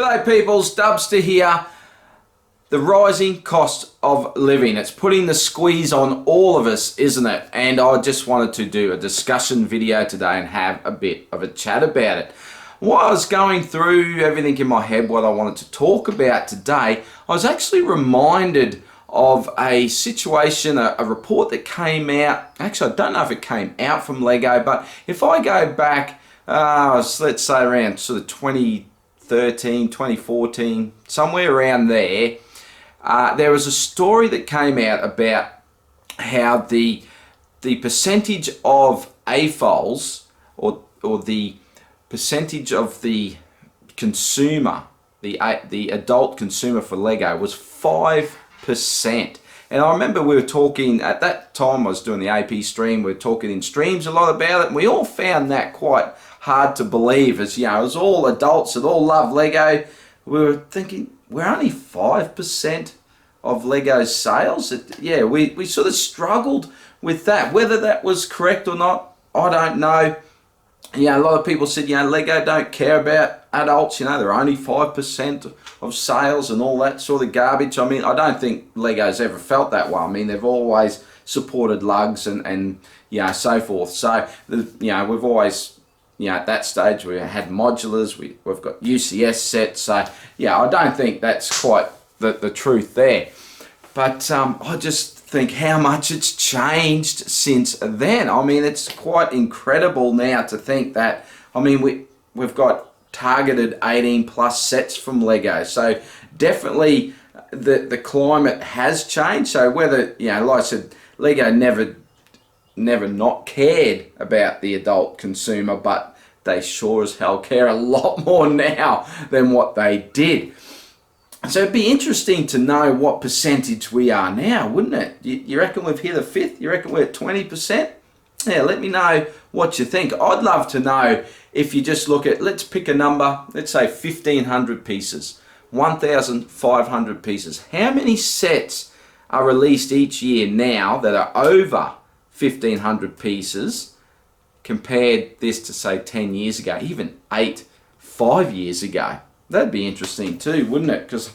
G'day people, Dubster here. The rising cost of living, it's putting the squeeze on all of us, isn't it? And I just wanted to do a discussion video today and have a bit of a chat about it. While I was going through everything in my head, what I wanted to talk about today, I was actually reminded of a situation, a report that came out. Actually, I don't know if it came out from Lego, but if I go back, let's say around sort of 2013, 2014, somewhere around there, there was a story that came out about how the percentage of AFOLs or the percentage of the consumer, the adult consumer for Lego was 5%. And I remember we were talking at that time, I was doing the AP stream, we were talking in streams a lot about it, and we all found that quite hard to believe, as you know, it was all adults that all love Lego. We were thinking, we're only 5% of Lego's sales. We sort of struggled with that. Whether that was correct or not, I don't know. You know, a lot of people said, you know, Lego don't care about adults, you know, they're only 5% of sales and all that sort of garbage. I mean, I don't think Lego's ever felt that way. I mean, they've always supported lugs and you know, so forth. So, you know, we've always, you know, at that stage we had modulars, we've got UCS sets. So, yeah, I don't think that's quite the truth there. But I just think how much it's changed since then. I mean, it's quite incredible now to think that, I mean, we've got targeted 18 plus sets from Lego. So definitely the climate has changed. So whether, you know, like I said, Lego never not cared about the adult consumer, but they sure as hell care a lot more now than what they did. So it'd be interesting to know what percentage we are now, wouldn't it? You reckon we've hit a fifth? You reckon we're at 20%? Yeah, let me know what you think. I'd love to know if you just look at, let's pick a number, let's say 1,500 pieces, 1,500 pieces. How many sets are released each year now that are over 1,500 pieces compared this to say 10 years ago, even 5 years ago? That'd be interesting too, wouldn't it? Because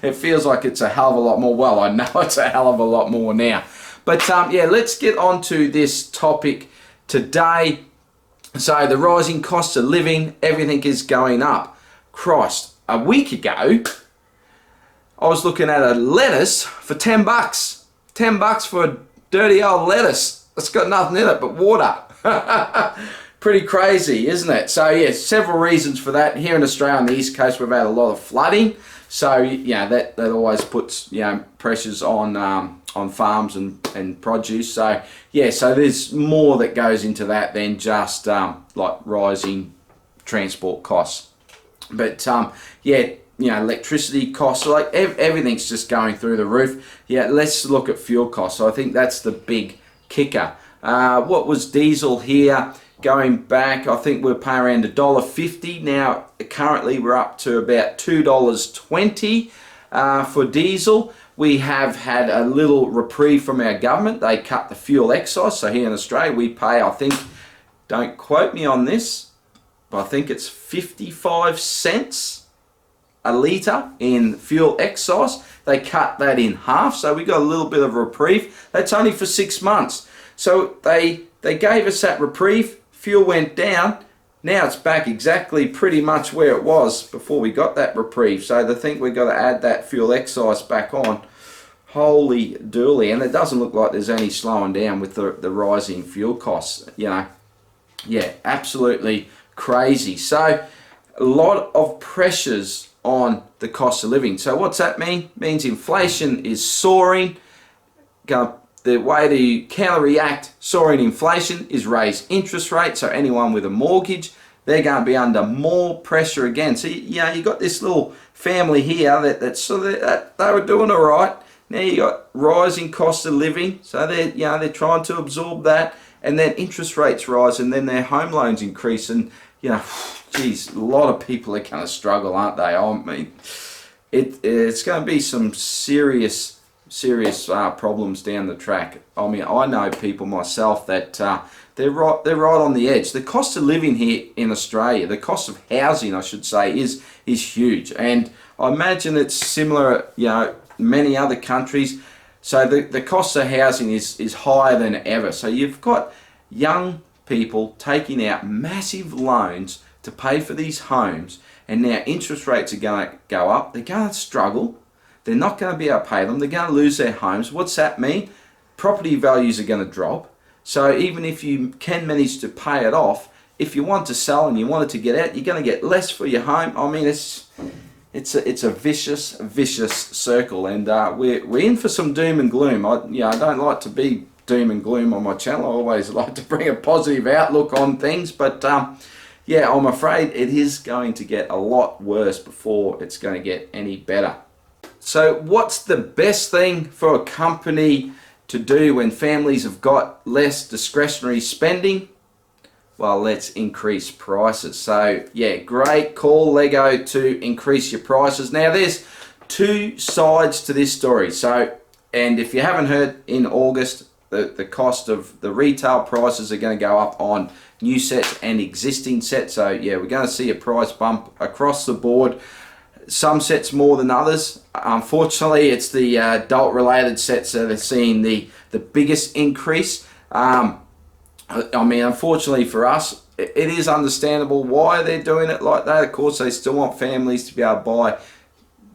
it feels like it's a hell of a lot more. Well, I know it's a hell of a lot more now. But yeah, let's get on to this topic today. So the rising cost of living, everything is going up. Christ, a week ago, I was looking at a lettuce for 10 bucks. 10 bucks for a dirty old lettuce. It's got nothing in it but water. Pretty crazy, isn't it? So yeah, several reasons for that. Here in Australia on the East Coast, we've had a lot of flooding. So yeah, that always puts, you know, pressures on farms and produce. So yeah, so there's more that goes into that than just like rising transport costs. But yeah, you know, electricity costs, like everything's just going through the roof. Yeah, let's look at fuel costs. So I think that's the big kicker. What was diesel here? Going back, I think we're paying around $1.50. Now, currently we're up to about $2.20 for diesel. We have had a little reprieve from our government. They cut the fuel excise. So here in Australia, we pay, I think, don't quote me on this, but I think it's 55 cents a litre in fuel excise. They cut that in half, so we got a little bit of a reprieve. That's only for 6 months. So they gave us that reprieve. Fuel went down. Now it's back exactly pretty much where it was before we got that reprieve. So they think we've got to add that fuel excise back on. Holy dooly. And it doesn't look like there's any slowing down with the rising fuel costs. You know, yeah, absolutely crazy. So a lot of pressures on the cost of living. So what's that mean? It means inflation is soaring. The way to counter-react soaring inflation is raise interest rates. So anyone with a mortgage, they're going to be under more pressure again. So you know, you got this little family here that they were doing all right. Now you got rising cost of living, so they're trying to absorb that, and then interest rates rise, and then their home loans increase, and you know, geez, a lot of people are going to struggle, aren't they? I mean, it's going to be some serious problems down the track. I mean, I know people myself that they're right on the edge. The cost of living here in Australia, the cost of housing, I should say, is huge, and I imagine it's similar, many other countries. So the cost of housing is higher than ever. So you've got young people taking out massive loans to pay for these homes, and now interest rates are going to go up. They're going to struggle. They're not going to be able to pay them. They're going to lose their homes. What's that mean? Property values are going to drop. So even if you can manage to pay it off, if you want to sell and you want it to get out, you're going to get less for your home. I mean, it's a vicious circle, and we're in for some doom and gloom. I don't like to be doom and gloom on my channel. I always like to bring a positive outlook on things, but I'm afraid it is going to get a lot worse before it's going to get any better. So what's the best thing for a company to do when families have got less discretionary spending? Well, let's increase prices. So yeah, great call, Lego, to increase your prices. Now there's two sides to this story. So, and if you haven't heard, in August, the cost of the retail prices are going to go up on new sets and existing sets. So yeah, we're going to see a price bump across the board. Some sets more than others. Unfortunately, it's the adult related sets that are seeing the biggest increase. I mean, unfortunately for us, it is understandable why they're doing it like that. Of course, they still want families to be able to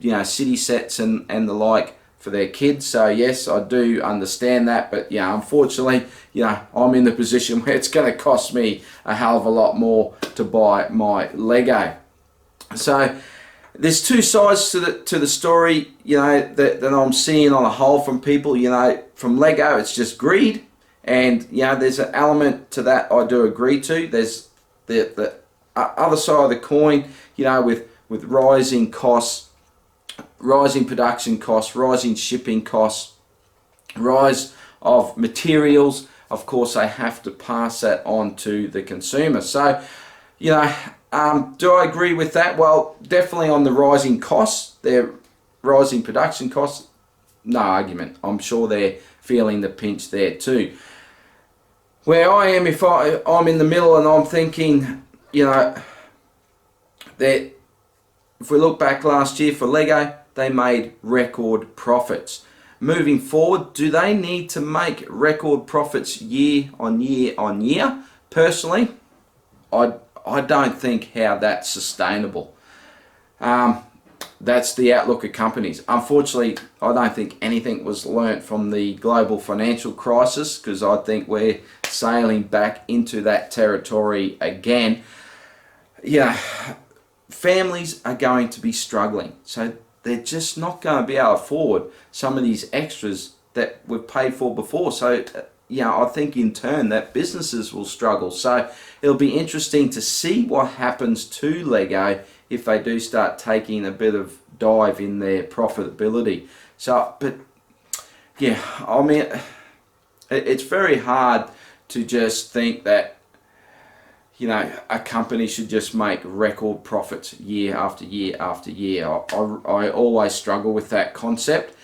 buy, city sets and the like for their kids. So yes, I do understand that. But unfortunately, I'm in the position where it's going to cost me a hell of a lot more to buy my Lego. So there's two sides to the story, that I'm seeing on a whole from people. From Lego, it's just greed. And there's an element to that I do agree to. There's the other side of the coin, with rising costs, rising production costs, rising shipping costs, rise of materials. Of course, they have to pass that on to the consumer. So, do I agree with that? Well, definitely on the rising costs, their rising production costs, no argument. I'm sure they're feeling the pinch there too. Where I am, if I'm in the middle and I'm thinking, that if we look back last year for Lego, they made record profits. Moving forward, do they need to make record profits year on year on year? Personally, I don't think how that's sustainable. That's the outlook of companies. Unfortunately, I don't think anything was learnt from the global financial crisis, because I think we're sailing back into that territory again. Families are going to be struggling. So they're just not going to be able to afford some of these extras that we've paid for before. So, I think in turn that businesses will struggle. So it'll be interesting to see what happens to Lego if they do start taking a bit of dive in their profitability. So, but I mean, it's very hard to just think that, a company should just make record profits year after year after year. I always struggle with that concept.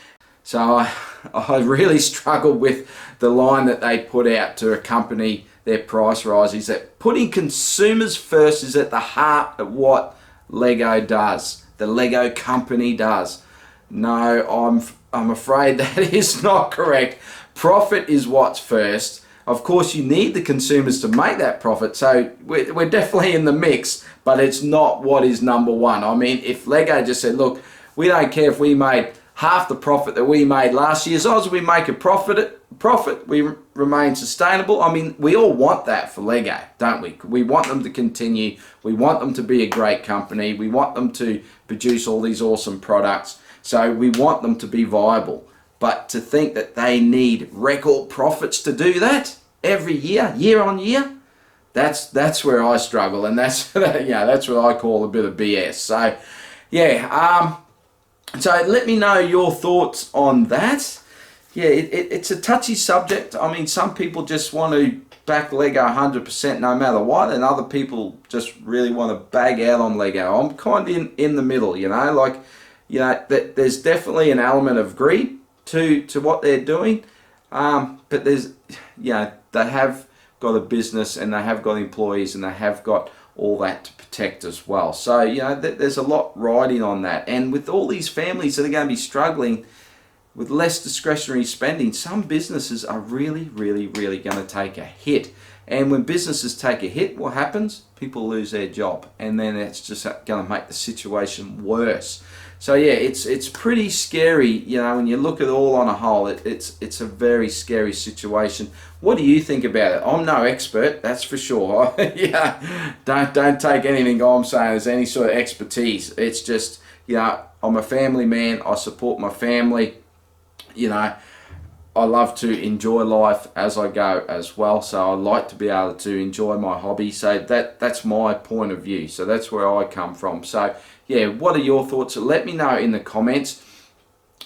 So I really struggle with the line that they put out to accompany their price rise, is that putting consumers first is at the heart of what Lego does, the Lego company does. No, I'm afraid that is not correct. Profit is what's first. Of course, you need the consumers to make that profit, so we're definitely in the mix, but it's not what is number one. I mean, if Lego just said, look, we don't care if we made half the profit that we made last year, as long as we make a profit, we remain sustainable. I mean, we all want that for Lego, don't we? We want them to continue. We want them to be a great company. We want them to produce all these awesome products. So we want them to be viable. But to think that they need record profits to do that every year, year on year, that's where I struggle, and that's that's what I call a bit of BS. So so let me know your thoughts on that. It's a touchy subject. I mean, some people just want to back Lego 100% no matter what, and other people just really want to bag out on Lego. I'm kind of in the middle, there's definitely an element of greed to what they're doing, but there's they have got a business and they have got employees and they have got all that to protect as well. So, you know, there's a lot riding on that. And with all these families that are going to be struggling with less discretionary spending, some businesses are really, really, really going to take a hit. And when businesses take a hit, what happens? People lose their job, and then it's just going to make the situation worse. So yeah, it's pretty scary, you know, when you look at it all on a whole. It's a very scary situation. What do you think about it? I'm no expert, that's for sure. Yeah, don't take anything I'm saying as any sort of expertise. It's just, you know, I'm a family man. I support my family. You know, I love to enjoy life as I go as well. So I like to be able to enjoy my hobby. So that's my point of view. So that's where I come from. So yeah, what are your thoughts? Let me know in the comments.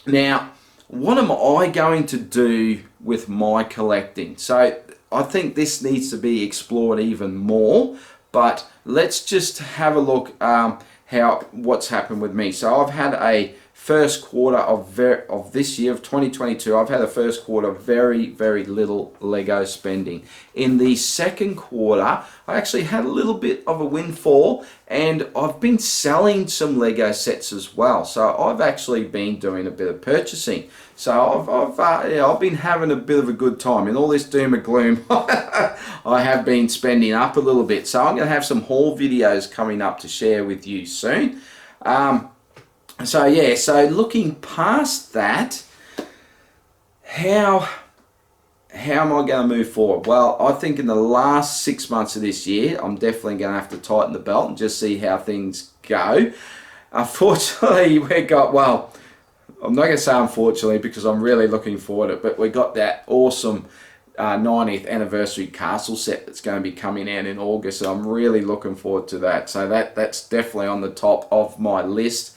Now, what am I going to do with my collecting? So I think this needs to be explored even more. But let's just have a look what's happened with me. So I've had a first quarter of this year of 2022. I've had a first quarter very, very little Lego spending. In the second quarter, I actually had a little bit of a windfall, and I've been selling some Lego sets as well. So I've actually been doing a bit of purchasing. So I've been having a bit of a good time. In all this doom and gloom, I have been spending up a little bit. So I'm going to have some haul videos coming up to share with you soon. So yeah, so looking past that, how am I going to move forward? Well, I think in the last 6 months of this year, I'm definitely going to have to tighten the belt and just see how things go. Unfortunately, well, I'm not going to say unfortunately because I'm really looking forward to it, but we got that awesome 90th anniversary castle set that's going to be coming out in August, and I'm really looking forward to that. So that's definitely on the top of my list.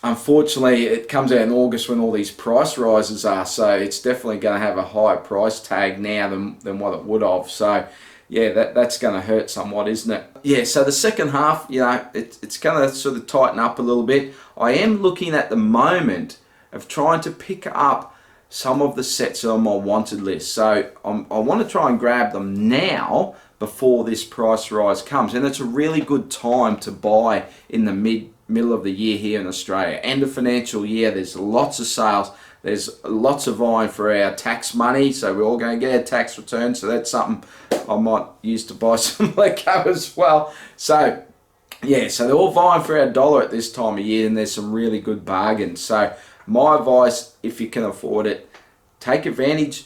Unfortunately, it comes out in August when all these price rises are, so it's definitely going to have a higher price tag now than what it would have. So yeah, that's going to hurt somewhat, isn't it? Yeah, so the second half, you know, it's going to sort of tighten up a little bit. I am looking at the moment of trying to pick up some of the sets on my wanted list. So I want to try and grab them now before this price rise comes, and it's a really good time to buy in the middle of the year here in Australia. End of financial year, there's lots of sales, there's lots of vying for our tax money, so we're all going to get a tax return, so that's something I might use to buy some Lego as well. So yeah, so they're all vying for our dollar at this time of year, and there's some really good bargains. So my advice, if you can afford it, take advantage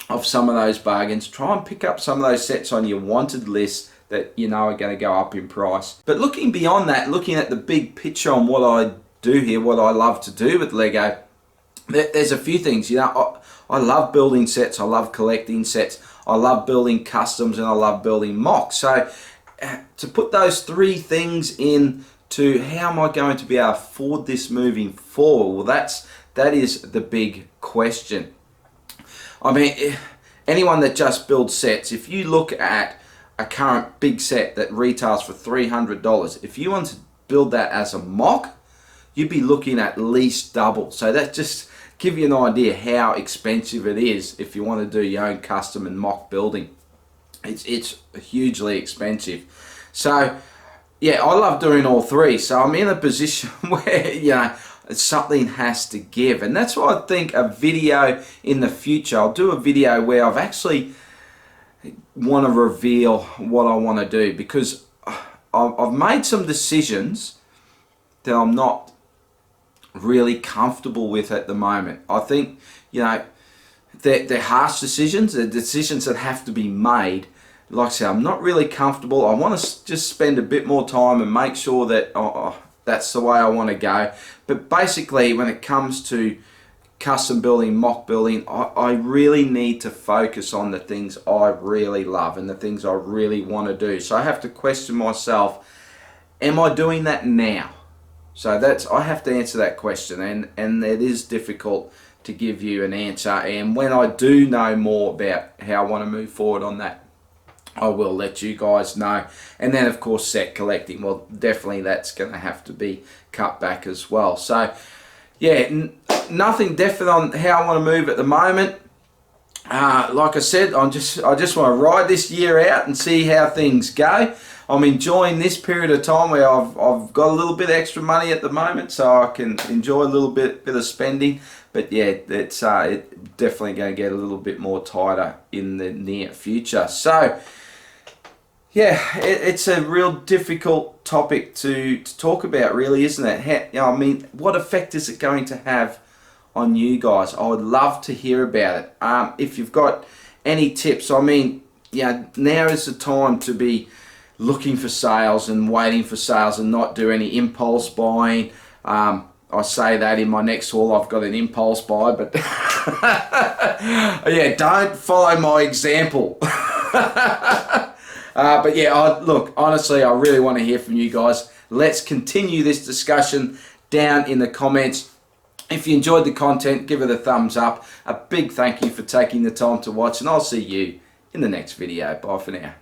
of some of those bargains. Try and pick up some of those sets on your wanted list that you know are going to go up in price. But looking beyond that, looking at the big picture on what I do here, what I love to do with Lego, there's a few things. You know, I love building sets, I love collecting sets, I love building customs, and I love building mocks. So to put those three things into how am I going to be able to afford this moving forward, well, that is the big question. I mean, anyone that just builds sets, if you look at a current big set that retails for $300, if you want to build that as a mock, you'd be looking at least double. So that just give you an idea how expensive it is if you want to do your own custom and mock building. It's hugely expensive. So yeah, I love doing all three. So I'm in a position where, you know, something has to give, and that's why I think a video in the future, I'll do a video where I've actually want to reveal what I want to do, because I've made some decisions that I'm not really comfortable with at the moment. I think, you know, they're harsh decisions, they're decisions that have to be made. Like I said, I'm not really comfortable. I want to just spend a bit more time and make sure that that's the way I want to go. But basically, when it comes to custom building, mock building, I really need to focus on the things I really love and the things I really want to do. So I have to question myself, am I doing that now? So I have to answer that question, and it is difficult to give you an answer. And when I do know more about how I want to move forward on that, I will let you guys know. And then of course set collecting, well, definitely that's going to have to be cut back as well. So yeah, nothing definite on how I want to move at the moment. like I said, I just want to ride this year out and see how things go. I'm enjoying this period of time where I've got a little bit extra money at the moment, so I can enjoy a little bit of spending. But yeah, it's definitely going to get a little bit more tighter in the near future. So yeah, it's a real difficult topic to talk about, really, isn't it? I mean, what effect is it going to have on you guys? I would love to hear about it. If you've got any tips, I mean, now is the time to be looking for sales and waiting for sales and not do any impulse buying. I say that in my next haul I've got an impulse buy, but yeah, don't follow my example. But yeah, look, honestly, I really want to hear from you guys. Let's continue this discussion down in the comments. If you enjoyed the content, give it a thumbs up. A big thank you for taking the time to watch, and I'll see you in the next video. Bye for now.